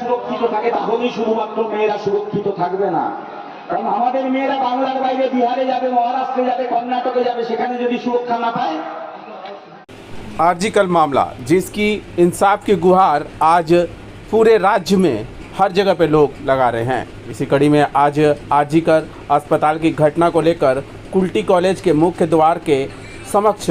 সুরক্ষিত থাকে তাহলেই শুধুমাত্র মেয়েরা সুরক্ষিত থাকবে না। কারণ আমাদের মেয়েরা বাংলার বাইরে বিহারে যাবে, মহারাষ্ট্রে যাবে, কর্ণাটকে যাবে, সেখানে যদি সুরক্ষা না পায়। आरजीकर मामला जिसकी इंसाफ की गुहार आज पूरे राज्य में हर जगह पे लोग लगा रहे हैं। इसी कड़ी में आज आरजीकर अस्पताल की घटना को लेकर कुल्टी कॉलेज के मुख्य द्वार के समक्ष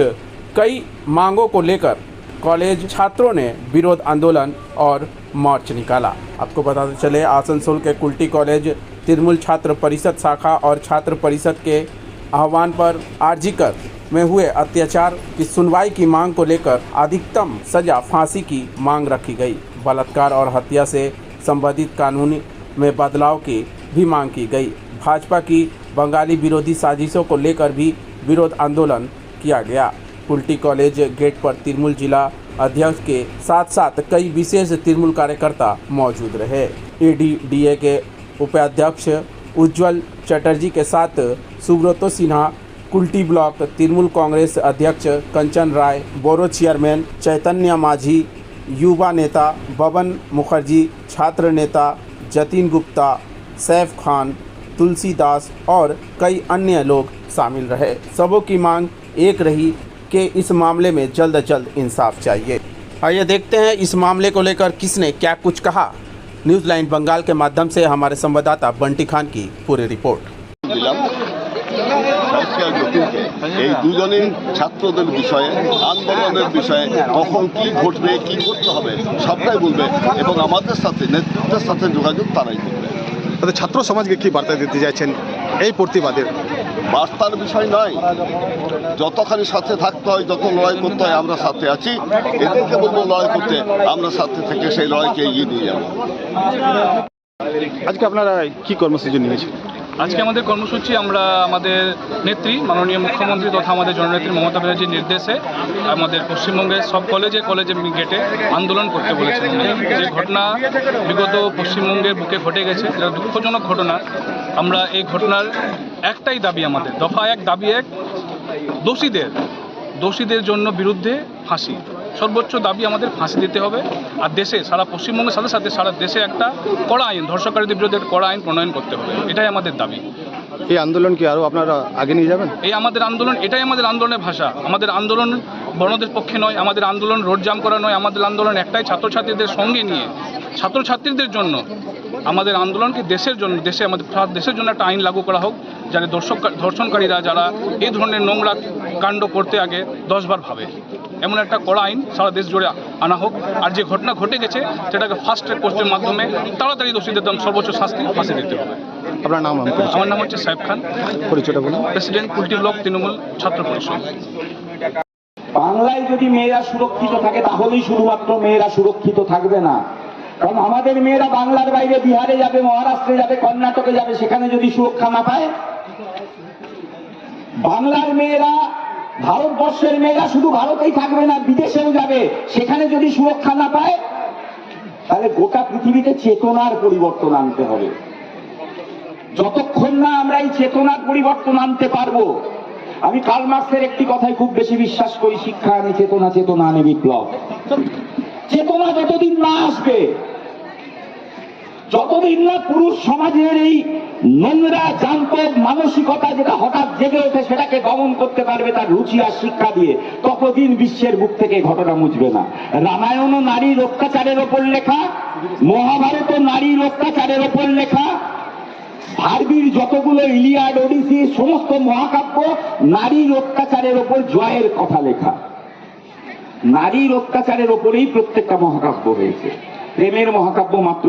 कई मांगों को लेकर कॉलेज छात्रों ने विरोध आंदोलन और मार्च निकाला। आपको बताते चले आसनसोल के कुल्टी कॉलेज तिरमुल छात्र परिषद शाखा और छात्र परिषद के आह्वान पर आरजीकर में हुए अत्याचार की सुनवाई की मांग को लेकर अधिकतम सजा फांसी की मांग रखी गई। बलात्कार और हत्या से संबंधित कानून में बदलाव की भी मांग की गई। भाजपा की बंगाली विरोधी साजिशों को लेकर भी विरोध आंदोलन किया गया। कुल्टी कॉलेज गेट पर तिरमुल जिला अध्यक्ष के साथ साथ कई विशेष तिरमुल कार्यकर्ता मौजूद रहे। एडीडीए के उपाध्यक्ष उज्जवल चटर्जी के साथ सुब्रतो सिन्हा, कुल्टी ब्लॉक तिरमुल कांग्रेस अध्यक्ष कंचन राय, बोरो चेयरमैन चैतन्य माझी, युवा नेता बबन मुखर्जी, छात्र नेता जतिन गुप्ता, सैफ खान, तुलसीदास और कई अन्य लोग शामिल रहे। सबों की मांग एक रही कि इस मामले में जल्द इंसाफ चाहिए। आइए देखते हैं इस मामले को लेकर किसने क्या कुछ कहा। न्यूज़ लाइन बंगाल के माध्यम से हमारे संवाददाता बंटी खान की पूरी रिपोर्ट। এই দুজনের ছাত্রদের বিষয়ে আন্দোলনের বিষয়ে কখন কি ঘটবে, কি করতে হবে সবটাই বলবে এবং আমাদের সাথে নেতৃত্বের সাথে যোগাযোগ তারাই করবে। তাদের ছাত্র সমাজকে কি বার্তা দিতে চাইছেন এই প্রতিবাদের? বার্তার বিষয় নয়, যতখানি সাথে থাকতে হয়, যত লড়াই করতে হয় আমরা সাথে আছি। এদেরকে বলবো লড়াই করতে, আমরা সাথে থেকে সেই লড়াইকে এগিয়ে নিয়ে যাব। আজকে আপনারা কি কর্মসূচি নিয়েছেন? আজকে আমাদের কর্মসূচি আমরা আমাদের নেত্রী মাননীয় মুখ্যমন্ত্রী তথা আমাদের জননেত্রী মমতা ব্যানার্জির নির্দেশে আমাদের পশ্চিমবঙ্গের সব কলেজে গেটে আন্দোলন করতে বলেছেন। যে ঘটনা বিগত পশ্চিমবঙ্গের বুকে ঘটে গেছে, যেটা দুঃখজনক ঘটনা, আমরা এই ঘটনার একটাই দাবি, আমাদের দফা এক, দাবি এক, দোষীদের জন্য বিরুদ্ধে ফাঁসি, সর্বোচ্চ দাবি আমাদের ফাঁসি দিতে হবে। আর দেশে সারা পশ্চিমবঙ্গের সাথে সাথে সারা দেশে একটা কড়া আইন, ধর্ষণকারীদের বিরুদ্ধে একটা কড়া আইন প্রণয়ন করতে হবে, এটাই আমাদের দাবি। এই আন্দোলন কি আরও আপনারা আগে নিয়ে যাবেন? এই আমাদের আন্দোলন, এটাই আমাদের আন্দোলনের ভাষা। আমাদের আন্দোলন বড়দের পক্ষে নয়, আমাদের আন্দোলন রোড জাম করা নয়, আমাদের আন্দোলন একটাই, ছাত্রছাত্রীদের সঙ্গে নিয়ে ছাত্রছাত্রীদের জন্য আমাদের আন্দোলনকে আমাদের দেশের জন্য একটা আইন লাগু করা হোক, যাতে ধর্ষণকারীরা যারা এই ধরনের নোংরা কাণ্ড করতে আগে 10 বার ভাবে, এমন একটা কড়া আইন সারা দেশ জুড়ে আনা হোক। আর যে ঘটনা ঘটে গেছে সেটাকে ফাস্ট ট্র্যাক কোর্টের মাধ্যমে তাড়াতাড়ি দোষীদের সর্বোচ্চ শাস্তি ফাঁসি দিতে হবে। আপনার নাম? আমার নাম হচ্ছে সাইফ খান, পরিচয়টা বলুন। প্রেসিডেন্ট কুল্টি ব্লক তৃণমূল ছাত্র পরিষদ। বাংলায় যদি মেয়েরা সুরক্ষিত থাকে তাহলেই শুধুমাত্র মেয়েরা সুরক্ষিত থাকবে না। কারণ আমাদের মেয়েরা বাংলার বাইরে বিহারে যাবে, মহারাষ্ট্রে যাবে, কর্ণাটকে যাবে, সেখানে যদি সুরক্ষা না পায়। বাংলার মেয়েরা, ভারতবর্ষের মেয়েরা শুধু ভারতেই থাকবে না, বিদেশেও যাবে, সেখানে যদি সুরক্ষা না পায় তাহলে গোটা পৃথিবীতে চেতনার পরিবর্তন আনতে হবে। যতক্ষণ না আমরা এই চেতনার পরিবর্তন আনতে পারবো, আমি কার্ল মার্ক্সের একটি কথাই খুব বেশি বিশ্বাস করি, শিক্ষা আনে চেতনা, চেতনা আনে বিপ্লব। চেতনা যতদিন না আসবে, যতদিন না পুরুষ সমাজের এই নোংরা যান্ত্রিক মানসিকতা যেটা হঠাৎ জেগে ওঠে সেটাকে দমন করতে পারবে তার রুচি আর শিক্ষা দিয়ে, ততদিন বিশ্বের বুক থেকে ঘটনা মুছবে না। রামায়ণও নারীর অত্যাচারের ওপর লেখা, মহাভারতও নারীর অত্যাচারের ওপর লেখা, ভারবীর যতগুলো ইলিয়াড, ওডিসি, সমস্ত মহাকাব্য নারীর অত্যাচারের ওপর জয়ের কথা লেখা। নারীর অত্যাচারের ওপরেই প্রত্যেকটা মহাকাব্য হয়েছে। প্রেমের মহাকাব্য মাত্র